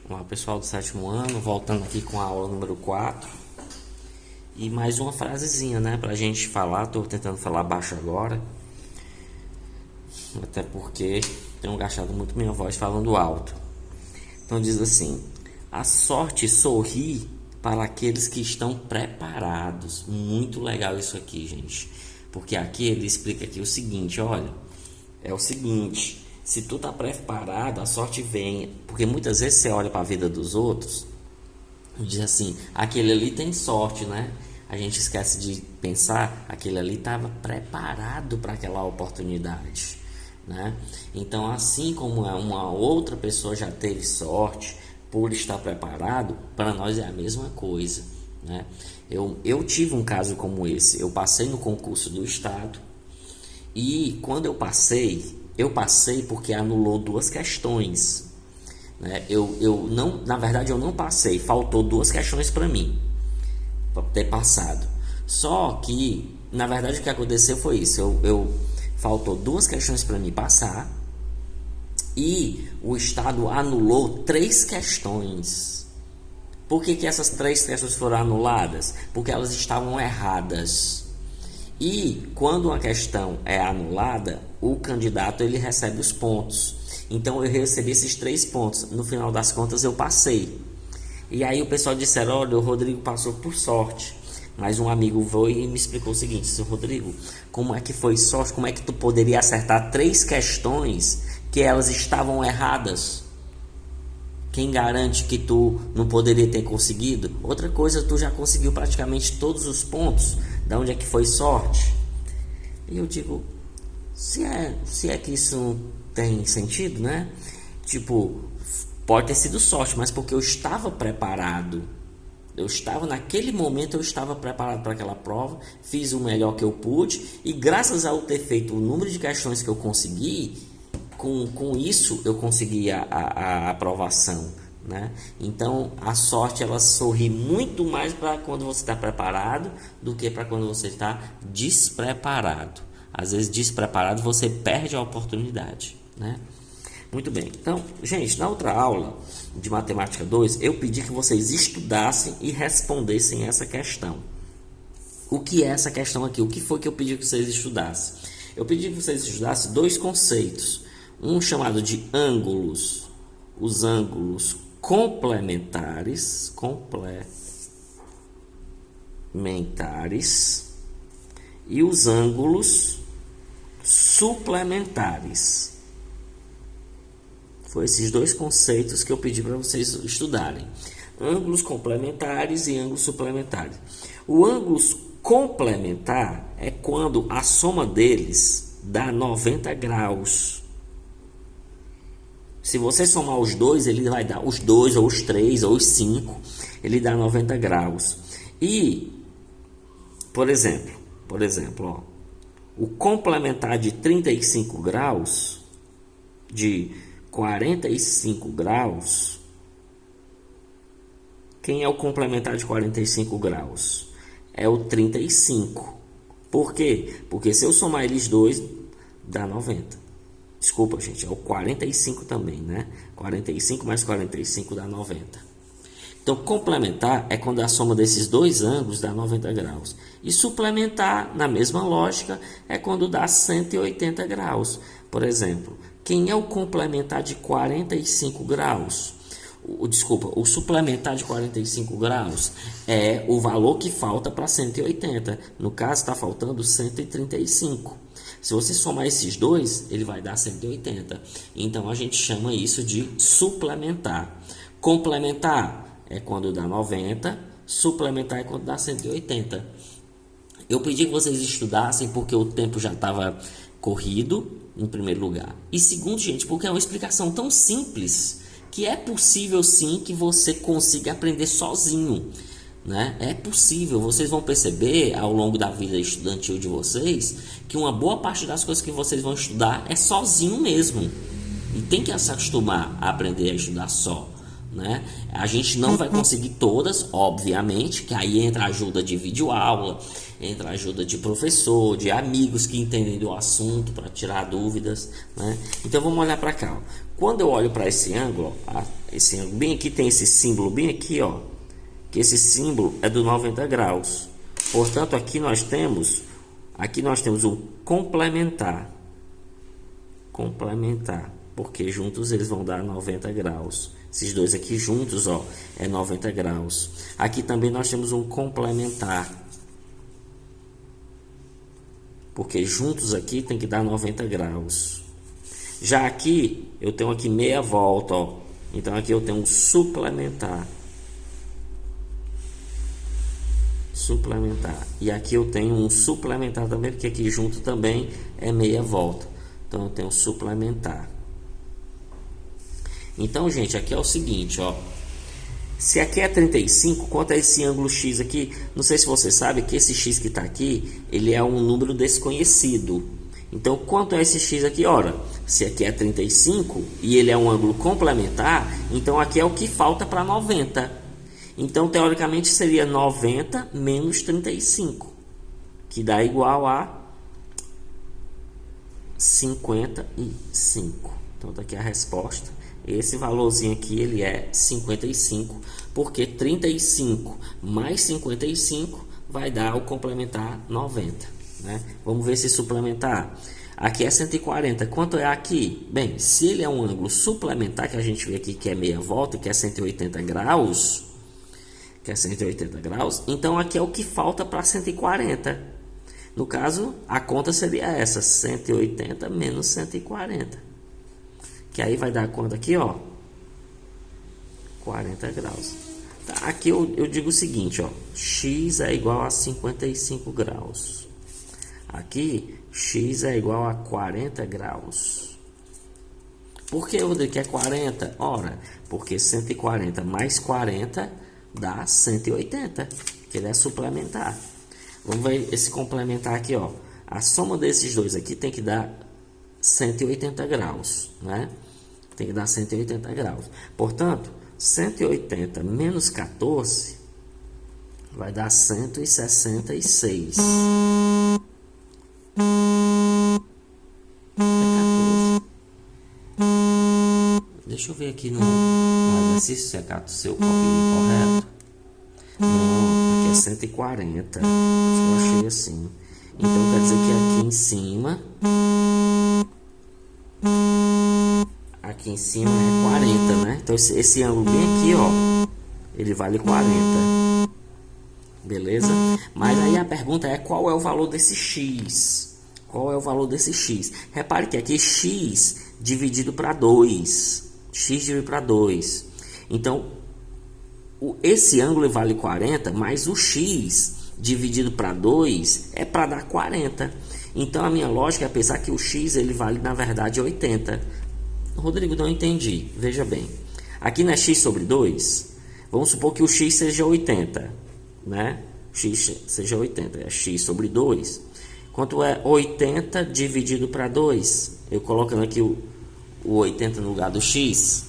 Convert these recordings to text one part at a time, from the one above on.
Olá pessoal do sétimo ano, voltando aqui com a aula número 4. E mais uma frasezinha, né, pra gente falar. Tô tentando falar baixo agora, até porque tenho gastado muito minha voz falando alto. Então diz assim: a sorte sorri para aqueles que estão preparados. Muito legal isso aqui, gente, porque aqui ele explica aqui o seguinte: olha, é o seguinte, se tu tá preparado, a sorte vem, porque muitas vezes você olha para a vida dos outros e diz assim: aquele ali tem sorte, né? A gente esquece de pensar, aquele ali estava preparado para aquela oportunidade, né? Então, assim como uma outra pessoa já teve sorte por estar preparado, para nós é a mesma coisa, né? Eu tive um caso como esse. Eu passei no concurso do estado e quando eu passei porque anulou duas questões, né? Eu não, na verdade eu não passei, faltou duas questões para mim para ter passado. Só que na verdade o que aconteceu foi isso: eu faltou duas questões para mim passar e o estado anulou três questões. Por que essas três questões foram anuladas? Porque elas estavam erradas. E quando uma questão é anulada, o candidato ele recebe os pontos. Então eu recebi esses 3 pontos. No final das contas eu passei. E aí o pessoal disseram: olha, o Rodrigo passou por sorte. Mas um amigo veio e me explicou o seguinte: seu Rodrigo, como é que foi sorte? Como é que tu poderia acertar 3 questões que elas estavam erradas? Quem garante que tu não poderia ter conseguido? Outra coisa, tu já conseguiu praticamente todos os pontos. Da onde é que foi sorte? E eu digo, se é que isso não tem sentido, né? Tipo, pode ter sido sorte, mas porque eu estava preparado. Naquele momento eu estava preparado para aquela prova, fiz o melhor que eu pude, e graças a eu ter feito o número de questões que eu consegui, com isso eu consegui a aprovação, né? Então a sorte ela sorri muito mais para quando você está preparado do que para quando você está despreparado. Às vezes despreparado você perde a oportunidade, né? Muito bem, então, gente, na outra aula de matemática 2 eu pedi que vocês estudassem e respondessem essa questão. O que é essa questão aqui? O que foi que eu pedi que vocês estudassem? Eu pedi que vocês estudassem 2 conceitos. Um chamado de ângulos, os ângulos complementares, e os ângulos suplementares. Foi esses 2 conceitos que eu pedi para vocês estudarem: ângulos complementares e ângulos suplementares. O ângulo complementar é quando a soma deles dá 90 graus. Se você somar os dois, ele vai dar os 2, ou os 3, ou os 5, ele dá 90 graus. E, por exemplo, ó, o complementar de 35 graus, de 45 graus, quem é o complementar de 45 graus? É o 35. Por quê? Porque se eu somar eles dois, dá 90. Desculpa, gente, é o 45 também, né? 45 mais 45 dá 90. Então, complementar é quando a soma desses 2 ângulos dá 90 graus. E suplementar, na mesma lógica, é quando dá 180 graus. Por exemplo, quem é o complementar de 45 graus? O suplementar de 45 graus é o valor que falta para 180. No caso, está faltando 135. Se você somar esses dois, ele vai dar 180. Então, a gente chama isso de suplementar. Complementar é quando dá 90. Suplementar é quando dá 180. Eu pedi que vocês estudassem porque o tempo já estava corrido, em primeiro lugar. E segundo, gente, porque é uma explicação tão simples que é possível sim que você consiga aprender sozinho, né? É possível. Vocês vão perceber ao longo da vida estudantil de vocês que uma boa parte das coisas que vocês vão estudar é sozinho mesmo. E tem que se acostumar a aprender a estudar só, né? A gente não vai conseguir todas, obviamente, que aí entra a ajuda de videoaula, entra a ajuda de professor, de amigos que entendem do assunto para tirar dúvidas, né? Então vamos olhar para cá, ó. Quando eu olho para esse ângulo, ó, esse ângulo bem aqui tem esse símbolo bem aqui, ó, que esse símbolo é do 90 graus. Portanto, aqui nós temos um complementar, porque juntos eles vão dar 90 graus. Esses dois aqui juntos, ó, é 90 graus. Aqui também nós temos um complementar, porque juntos aqui tem que dar 90 graus. Já aqui, eu tenho aqui meia volta, ó. Então aqui eu tenho um suplementar. E aqui eu tenho um suplementar também, porque aqui junto também é meia volta. Então eu tenho suplementar. Então, gente, aqui é o seguinte, ó. Se aqui é 35, quanto é esse ângulo X aqui? Não sei se você sabe que esse X que está aqui, ele é um número desconhecido. Então, quanto é esse X aqui? Ora, se aqui é 35 e ele é um ângulo complementar, então aqui é o que falta para 90. Então, teoricamente, seria 90 menos 35, que dá igual a 55. Então, tá aqui a resposta. Esse valorzinho aqui, ele é 55, porque 35 mais 55 vai dar o complementar 90, né? Vamos ver se suplementar. Aqui é 140. Quanto é aqui? Bem, se ele é um ângulo suplementar, que a gente vê aqui que é meia volta, que é 180 graus, então aqui é o que falta para 140. No caso, a conta seria essa, 180 menos 140. Que aí vai dar quanto aqui, ó? 40 graus. Tá, aqui eu digo o seguinte, ó. X é igual a 55 graus. Aqui, X é igual a 40 graus. Por que, Rodrigo, que é 40? Ora, porque 140 mais 40 dá 180, que ele é suplementar. Vamos ver esse complementar aqui, ó. A soma desses dois aqui tem que dar 180 graus, né? Tem que dar 180 graus. Portanto, 180 menos 14 vai dar 166. É 14. Deixa eu ver aqui no exercício se é seu copinho correto. Não, aqui é 140. Eu achei assim. Então quer dizer que aqui em cima é 40, né? Então esse ângulo bem aqui, ó, ele vale 40. Beleza? Mas aí a pergunta é: qual é o valor desse X? Qual é o valor desse X? Repare que aqui X dividido para 2. X dividido para 2. Então, esse ângulo vale 40, mas o X dividido para 2 é para dar 40. Então, a minha lógica é pensar que o X ele vale, na verdade, 80. Rodrigo, não entendi. Veja bem. Aqui não é X sobre 2? Vamos supor que o X seja 80, né? X seja 80, é X sobre 2. Quanto é 80 dividido para 2? Eu colocando aqui o 80 no lugar do X,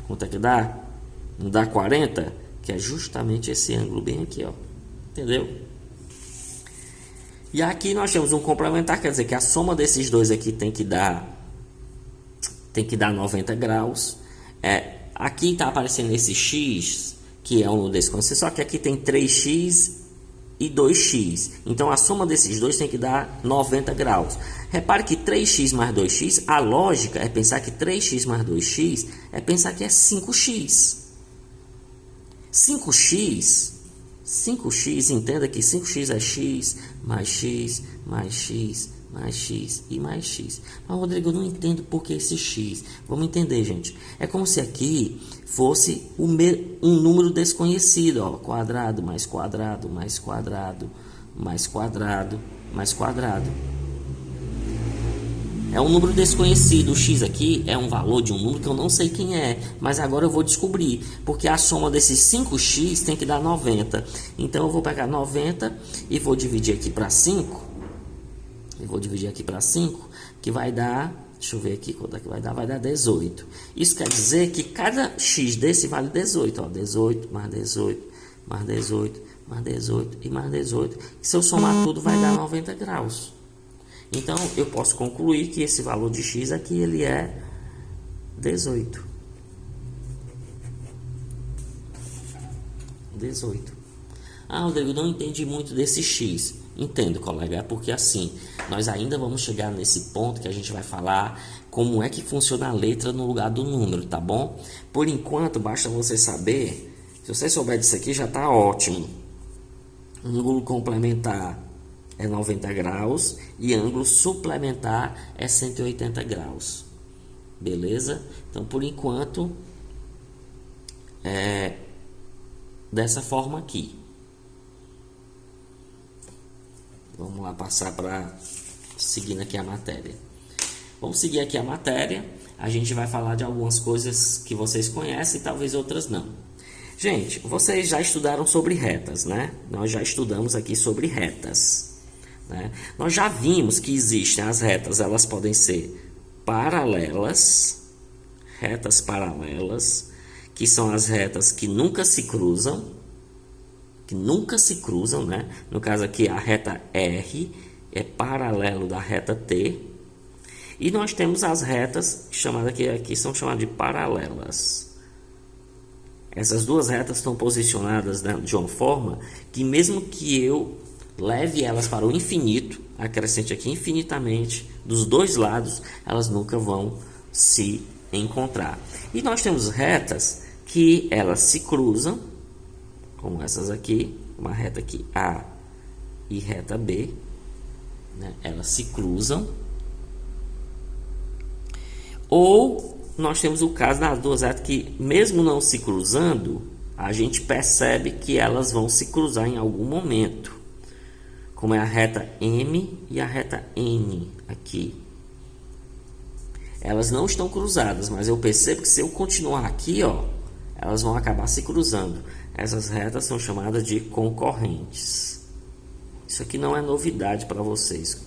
quanto é que dá? Não dá 40? Que é justamente esse ângulo bem aqui, ó. Entendeu? E aqui nós temos um complementar, quer dizer que a soma desses dois aqui tem que dar 90 graus. Aqui está aparecendo esse X, que é um desconhecido, só que aqui tem 3x e 2x. Então a soma desses dois tem que dar 90 graus. Repare que 3x mais 2x, a lógica é pensar que 3x mais 2x é pensar que é 5x. 5x, entenda que 5x é x, mais x, mais x, mais x e mais x. Mas, Rodrigo, eu não entendo por que esse x. Vamos entender, gente. É como se aqui fosse um número desconhecido, ó. Quadrado, mais quadrado, mais quadrado, mais quadrado, mais quadrado. É um número desconhecido. O x aqui é um valor de um número que eu não sei quem é, mas agora eu vou descobrir, porque a soma desses 5x tem que dar 90. Então eu vou pegar 90 e vou dividir aqui para 5. Eu vou dividir aqui para 5, que vai dar Deixa eu ver aqui quanto é que vai dar. Vai dar 18. Isso quer dizer que cada x desse vale 18. Ó, 18 mais 18 mais 18 mais 18 e mais 18. E se eu somar tudo vai dar 90 graus. Então eu posso concluir que esse valor de x aqui ele é 18. 18. Ah, Rodrigo, não entendi muito desse x. Entendo, colega, é porque assim, nós ainda vamos chegar nesse ponto que a gente vai falar como é que funciona a letra no lugar do número, tá bom? Por enquanto, basta você saber, se você souber disso aqui já tá ótimo. Ângulo complementar é 90 graus e ângulo suplementar é 180 graus. Beleza? Então, por enquanto, é dessa forma aqui. Vamos lá passar para seguindo aqui a matéria. Vamos seguir aqui a matéria. A gente vai falar de algumas coisas que vocês conhecem e talvez outras não. Gente, vocês já estudaram sobre retas, né? Nós já estudamos aqui sobre retas, né? Nós já vimos que existem as retas, elas podem ser paralelas, retas paralelas, que são as retas que nunca se cruzam, né? No caso aqui a reta R é paralelo da reta T. E nós temos as retas chamadas aqui são chamadas de paralelas. Essas duas retas estão posicionadas de uma forma que mesmo que eu leve elas para o infinito, acrescente aqui infinitamente dos dois lados, elas nunca vão se encontrar. E nós temos retas que elas se cruzam, como essas aqui, uma reta aqui A e reta B, né? Elas se cruzam. Ou nós temos o caso das duas retas que, mesmo não se cruzando, a gente percebe que elas vão se cruzar em algum momento, como é a reta M e a reta N aqui. Elas não estão cruzadas, mas eu percebo que se eu continuar aqui, ó, elas vão acabar se cruzando. Essas retas são chamadas de concorrentes. Isso aqui não é novidade para vocês.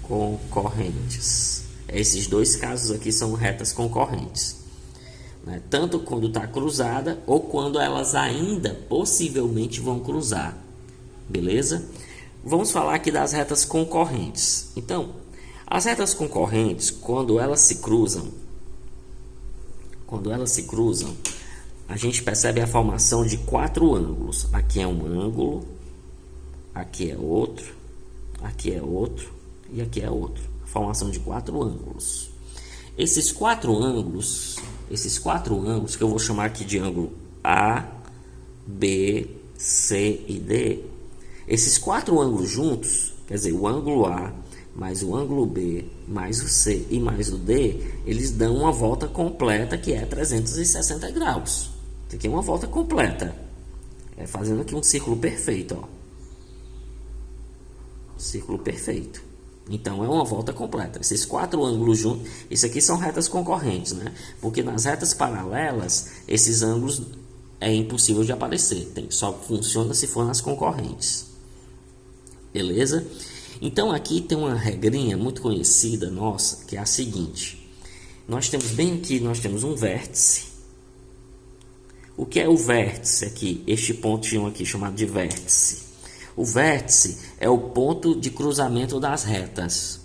Concorrentes. Esses dois casos aqui são retas concorrentes, né? Tanto quando está cruzada ou quando elas ainda possivelmente vão cruzar. Beleza? Vamos falar aqui das retas concorrentes. Então, as retas concorrentes, quando elas se cruzam, a gente percebe a formação de quatro ângulos. Aqui é um ângulo, aqui é outro, aqui é outro e aqui é outro. A formação de quatro ângulos. Esses quatro ângulos que eu vou chamar aqui de ângulo A, B, C e D. Esses quatro ângulos juntos, quer dizer, o ângulo A mais o ângulo B, mais o C e mais o D, eles dão uma volta completa que é 360 graus. Isso aqui é uma volta completa. Fazendo aqui um círculo perfeito, ó. Círculo perfeito. Então é uma volta completa. Esses quatro ângulos juntos, isso aqui são retas concorrentes, né? Porque nas retas paralelas, esses ângulos é impossível de aparecer. Só funciona se for nas concorrentes. Beleza? Então aqui tem uma regrinha muito conhecida nossa, que é a seguinte. Nós temos bem aqui, nós temos um vértice. O que é o vértice aqui? Este pontinho aqui chamado de vértice. O vértice é o ponto de cruzamento das retas,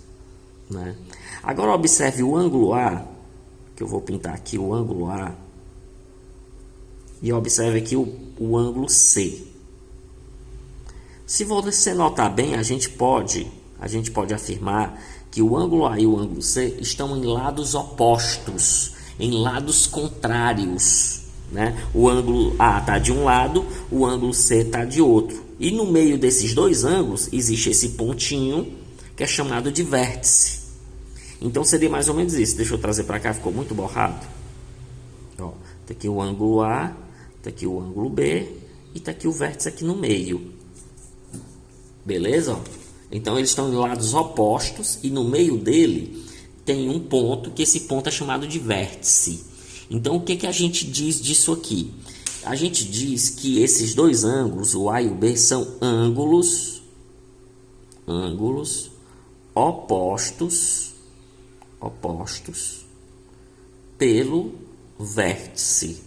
né? Agora observe o ângulo A, que eu vou pintar aqui o ângulo A. E observe aqui o ângulo C. Se você notar bem, a gente pode afirmar que o ângulo A e o ângulo C estão em lados opostos, em lados contrários, né? O ângulo A está de um lado, o ângulo C está de outro. E no meio desses dois ângulos existe esse pontinho que é chamado de vértice. Então seria mais ou menos isso. Deixa eu trazer para cá, ficou muito borrado. Ó, tá aqui o ângulo A, tá aqui o ângulo B e tá aqui o vértice aqui no meio. Beleza? Então eles estão em lados opostos e no meio dele tem um ponto, que esse ponto é chamado de vértice. Então o que a gente diz disso aqui? A gente diz que esses dois ângulos, o A e o B, são ângulos opostos pelo vértice.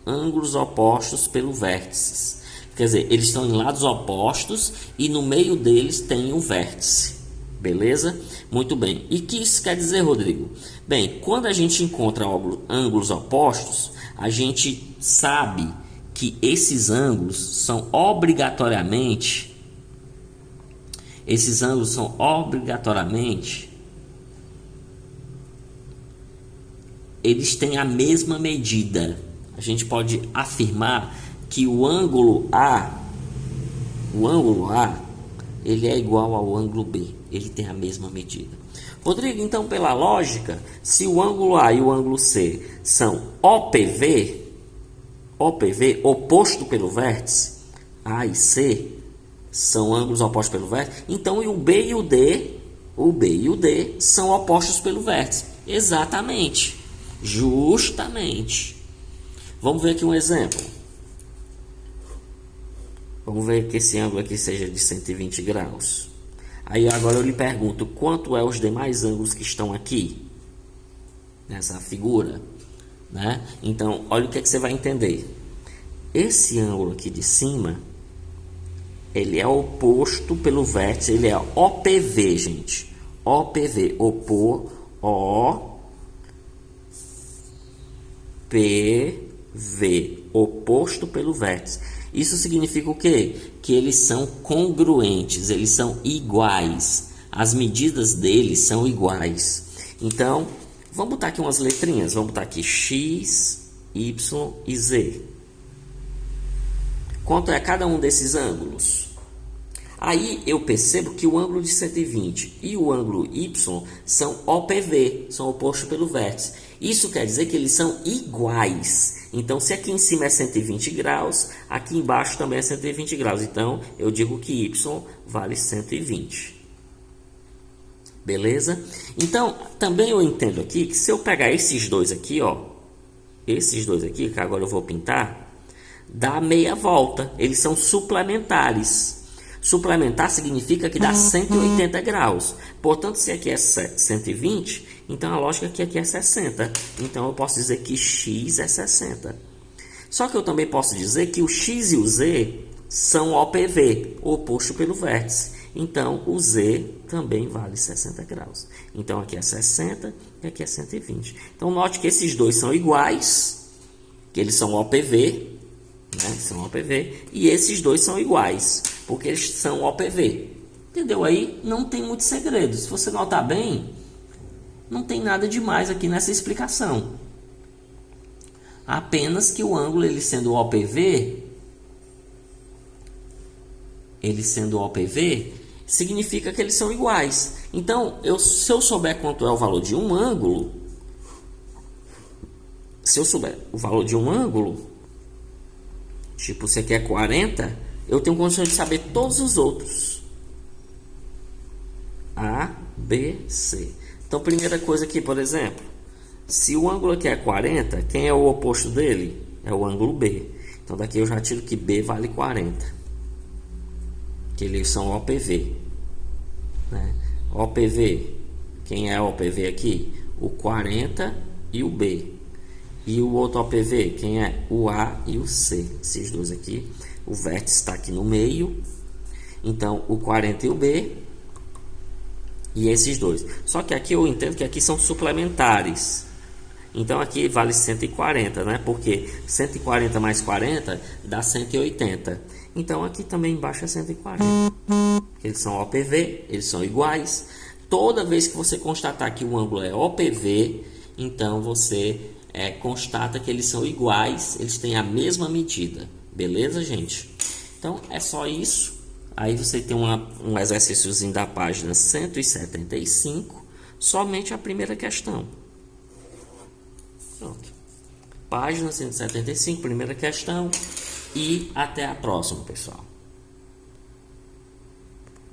Ângulos opostos pelo vértice. Quer dizer, eles estão em lados opostos e no meio deles tem um vértice. Beleza? Muito bem. E o que isso quer dizer, Rodrigo? Bem, quando a gente encontra ângulos opostos, a gente sabe que esses ângulos são obrigatoriamente eles têm a mesma medida. A gente pode afirmar que o ângulo A, ele é igual ao ângulo B. Ele tem a mesma medida. Rodrigo, então pela lógica, se o ângulo A e o ângulo C são OPV, oposto pelo vértice, A e C são ângulos opostos pelo vértice, então o B e o D são opostos pelo vértice. Exatamente. Justamente. Vamos ver aqui um exemplo. Vamos ver que esse ângulo aqui seja de 120 graus. Aí agora eu lhe pergunto, quanto é os demais ângulos que estão aqui? Nessa figura, né? Então, olha o que é que você vai entender. Esse ângulo aqui de cima, ele é oposto pelo vértice, ele é OPV, gente. OPV, oposto pelo vértice. Isso significa o quê? Que eles são congruentes, eles são iguais. As medidas deles são iguais. Então, vamos botar aqui umas letrinhas. Vamos botar aqui X, Y e Z. Quanto é cada um desses ângulos? Aí eu percebo que o ângulo de 120 e o ângulo Y são OPV, são opostos pelo vértice. Isso quer dizer que eles são iguais. Então, se aqui em cima é 120 graus, aqui embaixo também é 120 graus. Então, eu digo que Y vale 120. Beleza? Então, também eu entendo aqui que se eu pegar esses dois aqui, ó, esses dois aqui, que agora eu vou pintar, dá meia volta. Eles são suplementares. Suplementar significa que dá 180 graus. Portanto, se aqui é 120, então a lógica é que aqui é 60. Então, eu posso dizer que X é 60. Só que eu também posso dizer que o X e o Z são OPV, oposto pelo vértice. Então, o Z também vale 60 graus. Então, aqui é 60 e aqui é 120. Então, note que esses dois são iguais, que eles são OPV, né? São OPV, e esses dois são iguais, porque eles são OPV. Entendeu aí? Não tem muito segredo. Se você notar bem, não tem nada demais aqui nessa explicação. Apenas que o ângulo, ele sendo OPV, significa que eles são iguais. Então, se eu souber quanto é o valor de um ângulo, tipo, se aqui é 40, eu tenho condições de saber todos os outros. A, B, C. Então, primeira coisa aqui, por exemplo, se o ângulo aqui é 40, quem é o oposto dele? É o ângulo B. Então, daqui eu já tiro que B vale 40. Que eles são OPV. Né? OPV, quem é OPV aqui? O 40 e o B. E o outro OPV, quem é? O A e o C. Esses dois aqui. O vértice está aqui no meio. Então, o 40 e o B. E esses dois. Só que aqui eu entendo que aqui são suplementares. Então, aqui vale 140, né? Porque 140 mais 40 dá 180. Então, aqui também embaixo é 140. Eles são OPV, eles são iguais. Toda vez que você constatar que o ângulo é OPV, então você constata que eles são iguais, eles têm a mesma medida. Beleza, gente? Então, é só isso. Aí você tem um exercíciozinho da página 175, somente a primeira questão. Pronto. Página 175, primeira questão. E até a próxima, pessoal.